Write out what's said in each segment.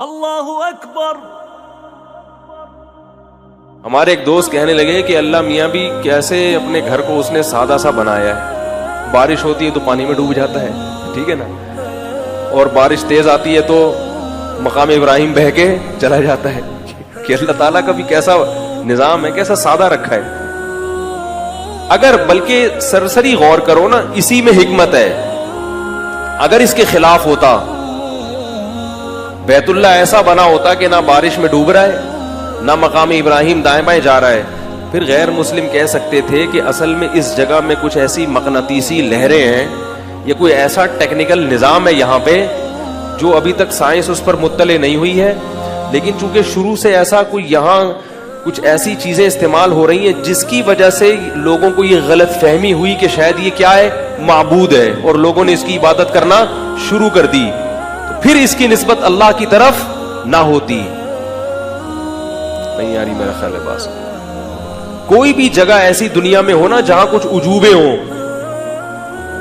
اللہ اکبر۔ ہمارے ایک دوست کہنے لگے کہ اللہ میاں بھی کیسے اپنے گھر کو اس نے سادہ سا بنایا ہے، بارش ہوتی ہے تو پانی میں ڈوب جاتا ہے، ٹھیک ہے نا، اور بارش تیز آتی ہے تو مقام ابراہیم بہہ کے چلا جاتا ہے کہ اللہ تعالیٰ کا بھی کیسا نظام ہے، کیسا سادہ رکھا ہے۔ اگر بلکہ سرسری غور کرو نا، اسی میں حکمت ہے۔ اگر اس کے خلاف ہوتا، بیت اللہ ایسا بنا ہوتا کہ نہ بارش میں ڈوب رہا ہے، نہ مقام ابراہیم دائیں بائیں جا رہا ہے، پھر غیر مسلم کہہ سکتے تھے کہ اصل میں اس جگہ میں کچھ ایسی مقناطیسی لہریں ہیں یا کوئی ایسا ٹیکنیکل نظام ہے یہاں پہ جو ابھی تک سائنس اس پر مطلع نہیں ہوئی ہے، لیکن چونکہ شروع سے ایسا کوئی یہاں کچھ ایسی چیزیں استعمال ہو رہی ہیں جس کی وجہ سے لوگوں کو یہ غلط فہمی ہوئی کہ شاید یہ کیا ہے، معبود ہے، اور لوگوں نے اس کی عبادت کرنا شروع کر دی، تو پھر اس کی نسبت اللہ کی طرف نہ ہوتی۔ نہیں یاری میرا خیال ہے بات، کوئی بھی جگہ ایسی دنیا میں ہو نا جہاں کچھ عجوبے ہوں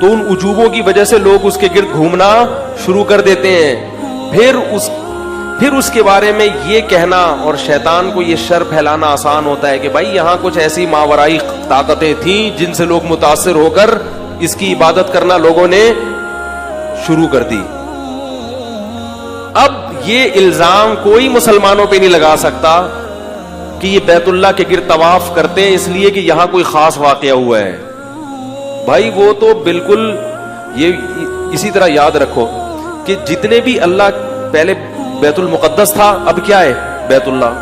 تو ان عجوبوں کی وجہ سے لوگ اس کے گرد گھومنا شروع کر دیتے ہیں، پھر اس کے بارے میں یہ کہنا اور شیطان کو یہ شر پھیلانا آسان ہوتا ہے کہ بھائی یہاں کچھ ایسی ماورائی طاقتیں تھیں جن سے لوگ متاثر ہو کر اس کی عبادت کرنا لوگوں نے شروع کر دی۔ اب یہ الزام کوئی مسلمانوں پہ نہیں لگا سکتا کہ یہ بیت اللہ کے گرد طواف کرتے ہیں اس لیے کہ یہاں کوئی خاص واقعہ ہوا ہے۔ بھائی وہ تو بالکل، یہ اسی طرح یاد رکھو کہ جتنے بھی اللہ پہلے بیت المقدس تھا، اب کیا ہے بیت اللہ،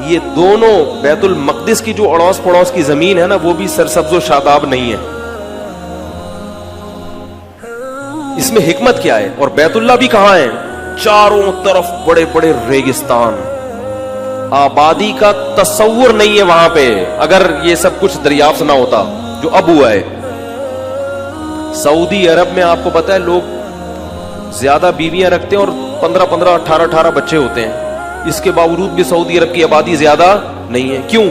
یہ دونوں بیت المقدس کی جو اڑوس پڑوس کی زمین ہے نا وہ بھی سرسبز و شاداب نہیں ہے۔ اس میں حکمت کیا ہے؟ اور بیت اللہ بھی کہاں ہے؟ چاروں طرف بڑے بڑے ریگستان، آبادی کا تصور نہیں ہے وہاں پہ، اگر یہ سب کچھ دریافت نہ ہوتا جو اب ہوا ہے۔ سعودی عرب میں آپ کو پتا ہے لوگ زیادہ بیویاں رکھتے ہیں اور 15 18 بچے ہوتے ہیں، اس کے باوجود بھی سعودی عرب کی آبادی زیادہ نہیں ہے۔ کیوں؟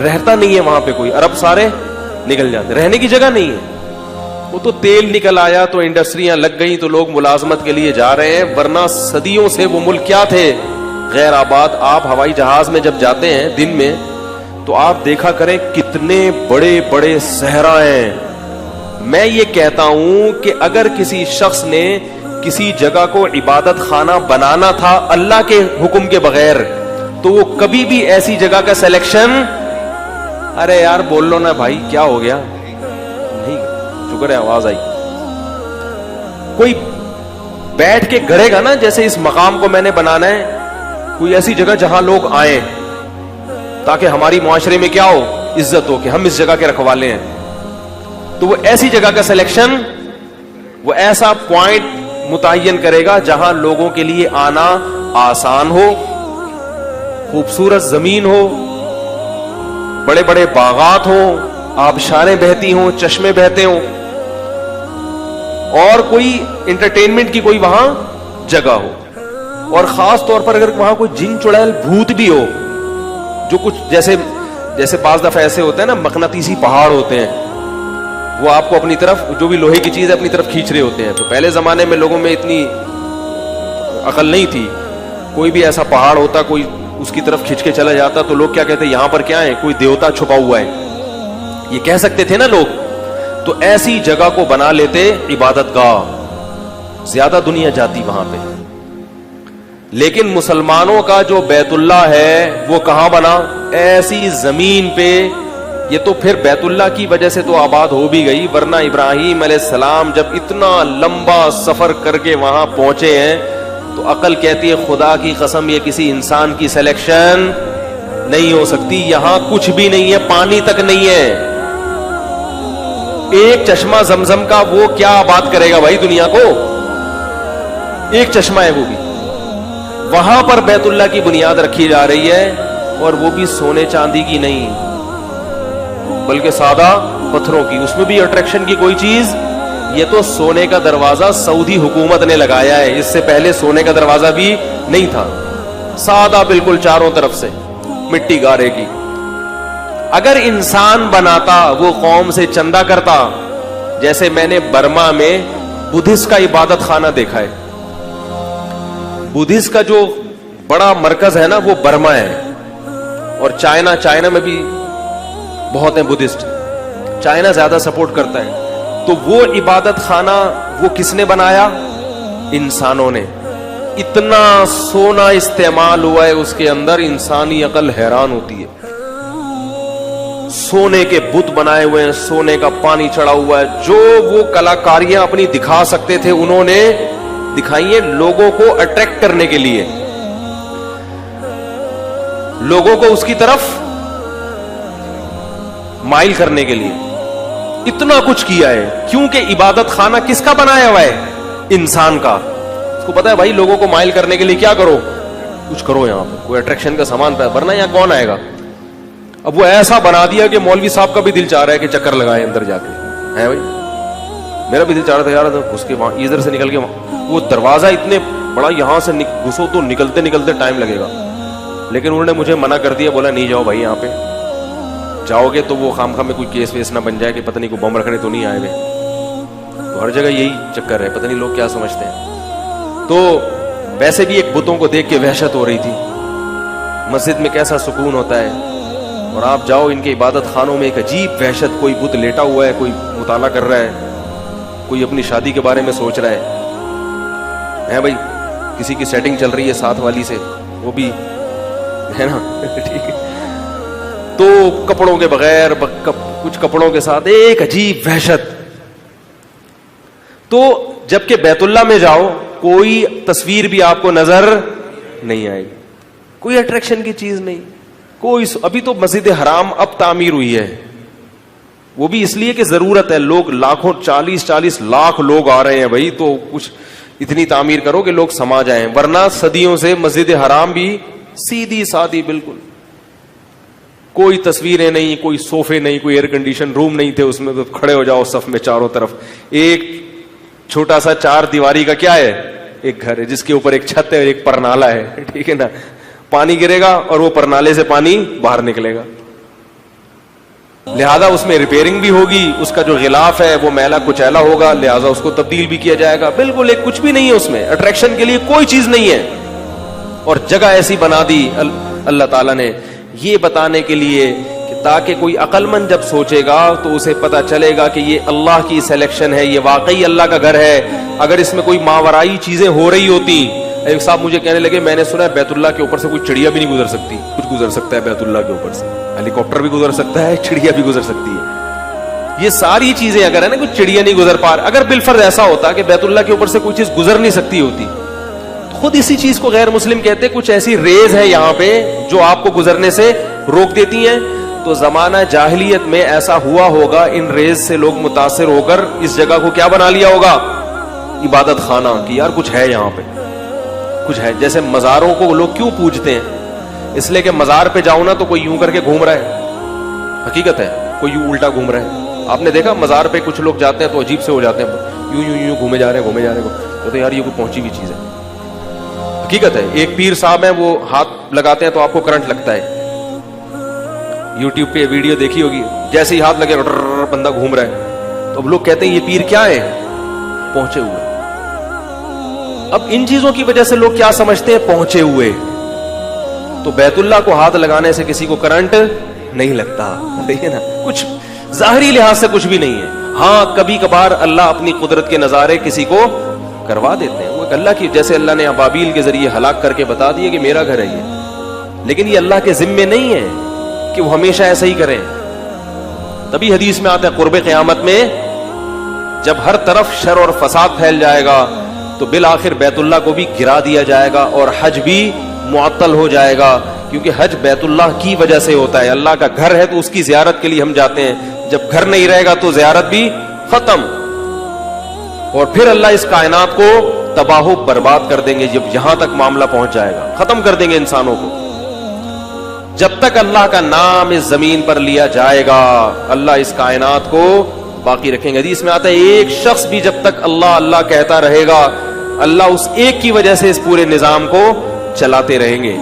رہتا نہیں ہے وہاں پہ کوئی، عرب سارے نکل جاتے، رہنے کی جگہ نہیں ہے۔ وہ تو تیل نکل آیا تو انڈسٹریاں لگ گئیں تو لوگ ملازمت کے لیے جا رہے ہیں، ورنہ صدیوں سے وہ ملک کیا تھے؟ غیر آباد۔ آپ ہوائی جہاز میں جب جاتے ہیں دن میں تو آپ دیکھا کریں کتنے بڑے بڑے صحرا ہیں۔ میں یہ کہتا ہوں کہ اگر کسی شخص نے کسی جگہ کو عبادت خانہ بنانا تھا اللہ کے حکم کے بغیر تو وہ کبھی بھی ایسی جگہ کا سلیکشن، ارے یار بول لو نا بھائی کیا ہو گیا، نہیں، شکر ہے آواز آئی، کوئی بیٹھ کے گڑے گا نا جیسے اس مقام کو میں نے بنانا ہے، کوئی ایسی جگہ جہاں لوگ آئیں تاکہ ہماری معاشرے میں کیا ہو، عزت ہو کہ ہم اس جگہ کے رکھوالے ہیں، تو وہ ایسی جگہ کا سلیکشن، وہ ایسا پوائنٹ متعین کرے گا جہاں لوگوں کے لیے آنا آسان ہو، خوبصورت زمین ہو، بڑے بڑے باغات ہوں، آبشاریں بہتی ہوں، چشمے بہتے ہوں، اور کوئی انٹرٹینمنٹ کی کوئی وہاں جگہ ہو، اور خاص طور پر اگر وہاں کوئی جن چڑیل بھوت بھی ہو، جو کچھ جیسے بعض دفعہ ایسے ہوتے ہیں نا مقناطیسی پہاڑ ہوتے ہیں، وہ آپ کو اپنی طرف جو بھی لوہے کی چیز ہے اپنی طرف کھینچ رہے ہوتے ہیں، تو پہلے زمانے میں لوگوں میں اتنی عقل نہیں تھی، کوئی بھی ایسا پہاڑ ہوتا کوئی اس کی طرف کھینچ کے چلا جاتا تو لوگ کیا کہتے یہاں پر کیا ہے، کوئی دیوتا چھپا ہوا ہے، یہ کہہ سکتے تھے نا لوگ، تو ایسی جگہ کو بنا لیتے عبادت گاہ، زیادہ دنیا جاتی وہاں پہ۔ لیکن مسلمانوں کا جو بیت اللہ ہے وہ کہاں بنا؟ ایسی زمین پہ۔ یہ تو پھر بیت اللہ کی وجہ سے تو آباد ہو بھی گئی، ورنہ ابراہیم علیہ السلام جب اتنا لمبا سفر کر کے وہاں پہنچے ہیں تو عقل کہتی ہے خدا کی قسم یہ کسی انسان کی سلیکشن نہیں ہو سکتی، یہاں کچھ بھی نہیں ہے، پانی تک نہیں ہے، ایک چشمہ زمزم کا وہ کیا آباد کرے گا بھائی دنیا کو؟ ایک چشمہ ہے وہ بھی، وہاں پر بیت اللہ کی بنیاد رکھی جا رہی ہے، اور وہ بھی سونے چاندی کی نہیں بلکہ سادہ پتھروں کی، اس میں بھی اٹریکشن کی کوئی چیز، یہ تو سونے کا دروازہ سعودی حکومت نے لگایا ہے، اس سے پہلے سونے کا دروازہ بھی نہیں تھا، سادہ بالکل چاروں طرف سے مٹی گارے کی۔ اگر انسان بناتا وہ قوم سے چندہ کرتا، جیسے میں نے برما میں بدھسٹ کا عبادت خانہ دیکھا ہے، بدھسٹ کا جو बड़ा मरकज है ना वो बर्मा है, और चाइना में भी बहुत हैं बुद्धिस्ट, चाइना ज्यादा सपोर्ट करता है। तो वो इबादत खाना वो किसने बनाया? इंसानों ने। इतना सोना इस्तेमाल हुआ है उसके अंदर, इंसानी अकल हैरान होती है। सोने के बुत बनाए हुए हैं, सोने का पानी चढ़ा हुआ है। जो वो कलाकारियां अपनी दिखा सकते थे उन्होंने दिखाई है, लोगों को अट्रैक्ट करने के लिए, लोगों को उसकी तरफ माइल करने के लिए इतना कुछ किया है। क्योंकि इबादत खाना किसका बनाया हुआ है? इंसान का। उसको पता है भाई लोगों को माइल करने के लिए क्या करो, कुछ करो, यहां पर कोई अट्रैक्शन का सामान पे, वरना यहां कौन आएगा। अब वो ऐसा बना दिया कि मौलवी साहब का भी दिल चाह रहा है कि चक्कर लगाए अंदर जाके, है भाई, मेरा भी दिल चाह रहा था यार उसके वहां इधर से निकल के वो दरवाजा इतने बड़ा, यहां से घुसो तो निकलते निकलते टाइम लगेगा। लेकिन उन्होंने मुझे मना कर दिया, बोला नहीं जाओ भाई, यहाँ पे जाओगे तो वो खामखा में कोई केस वेस ना बन जाए कि पता नहीं कोई बम रखने तो नहीं आए हुए। तो हर जगह यही चक्कर है, पता नहीं लोग क्या समझते हैं। तो वैसे भी एक बुतों को देख के वहशत हो रही थी, मस्जिद में कैसा सुकून होता है, और आप जाओ इनके इबादत खानों में एक अजीब वहशत, कोई बुत लेटा हुआ है, कोई मुताला कर रहा है, कोई अपनी शादी के बारे में सोच रहा है भाई, किसी की सेटिंग चल रही है साथ वाली से, वो भी है ना ठीक है। तो कपड़ों के बगैर कुछ कपड़ों के साथ एक अजीब वहशत। तो जबकि बैतुल्लाह में जाओ कोई तस्वीर भी आपको नजर नहीं आएगी, कोई अट्रैक्शन की चीज नहीं, कोई। अभी तो मस्जिद हराम अब तामीर हुई है, वो भी इसलिए कि जरूरत है, लोग लाखों 40-40 लाख लोग आ रहे हैं भाई, तो कुछ इतनी तामीर करो कि लोग समा जाएं, वरना सदियों से मस्जिद हराम भी सीधी सादी बिल्कुल, कोई तस्वीरें नहीं, कोई सोफे नहीं, कोई एयर कंडीशन रूम नहीं थे उसमें, तो खड़े हो जाओ सफ में चारों तरफ। एक छोटा सा 4 दीवारी का क्या है, एक घर है जिसके ऊपर एक छत है और एक परनाला है, ठीक है ना। पानी गिरेगा और वो परनाले से पानी बाहर निकलेगा, लिहाजा उसमें रिपेयरिंग भी होगी, उसका जो गिलाफ है वो मैला कुचैला होगा, लिहाजा उसको तब्दील भी किया जाएगा। बिल्कुल एक कुछ भी नहीं है उसमें, अट्रैक्शन के लिए कोई चीज नहीं है। और जगह ऐसी बना दी अल्लाह ताला ने ये बताने के लिए कि ताकि कोई अक्लमंद जब सोचेगा तो उसे पता चलेगा कि ये अल्लाह की सिलेक्शन है, ये वाकई अल्लाह का घर है। अगर इसमें कोई मावराई चीजें हो रही होती, एक साहब मुझे कहने लगे मैंने सुना है बैतुल्लाह के ऊपर से कोई चिड़िया भी नहीं गुजर सकती। कुछ गुजर सकता है बैतुल्लाह के ऊपर से, हेलीकॉप्टर भी गुजर सकता है, चिड़िया भी गुजर सकती है। ये सारी चीजें अगर है ना, कुछ चिड़िया नहीं गुजर पा रही, अगर बिलफर्ज ऐसा होता कि बैतुल्लाह के ऊपर से कोई चीज गुजर नहीं सकती होती, खुद इसी चीज को गैर मुस्लिम कहते हैं, कुछ ऐसी रेज है यहाँ पे जो आपको गुजरने से रोक देती हैं। तो जमाना जाहिलियत में ऐसा हुआ होगा, इन रेज से लोग मुतासिर होकर इस जगह को क्या बना लिया होगा, इबादत खाना, कि यार कुछ है यहाँ पे, कुछ है। जैसे मजारों को लोग क्यों पूजते हैं, इसलिए कि मजार पे जाओ ना तो कोई यूं करके घूम रहा है, हकीकत है कोई यूं उल्टा घूम रहा है। आपने देखा मजार पे कुछ लोग जाते हैं तो अजीब से हो जाते हैं, यूं यूं यूं घूमे जा रहे हैं, तो यार ये कोई पहुंची हुई चीज है, हकीकत है। एक पीर साहब है, वो हाथ लगाते हैं तो आपको करंट लगता है, यूट्यूब पे वीडियो देखी होगी, जैसे ही हाथ लगे बंदा घूम रहा है। तो अब लोग कहते हैं ये पीर क्या है, पहुंचे हुए। अब इन चीजों की वजह से लोग क्या समझते हैं, पहुंचे हुए। तो बैतुल्लाह को हाथ लगाने से किसी को करंट नहीं लगता, ठीक है ना, कुछ जाहिरी लिहाज से कुछ भी नहीं है। हाँ कभी कभार अल्लाह अपनी कुदरत के नजारे किसी को करवा देते हैं, वो अल्लाह की, जैसे अल्लाह ने अबाबील के जरिए हलाक करके बता दिया कि मेरा घर है ये, लेकिन ये अल्लाह के जिम्मे नहीं है कि वो हमेशा ऐसा ही करें। तभी हदीस में आता है कुर्बे क़यामत में जब हर तरफ शर और फसाद फैल जाएगा तो बिल आखिर बैतुल्लाह को भी गिरा दिया जाएगा और हज भी मुअत्तल हो जाएगा, क्योंकि हज बैतुल्लाह की वजह से होता है। अल्लाह का घर है तो उसकी जियारत के लिए हम जाते हैं, जब घर नहीं रहेगा तो जियारत भी खत्म, और फिर अल्लाह इस कायनात को तबाह बर्बाद कर देंगे। जब यहां तक मामला पहुंच जाएगा, खत्म कर देंगे इंसानों को। जब तक अल्लाह का नाम इस जमीन पर लिया जाएगा अल्लाह इस कायनात को बाकी रखेंगे। हदीस में आता है एक शख्स भी जब तक अल्लाह अल्लाह कहता रहेगा, अल्लाह उस एक की वजह से इस पूरे निजाम को चलाते रहेंगे।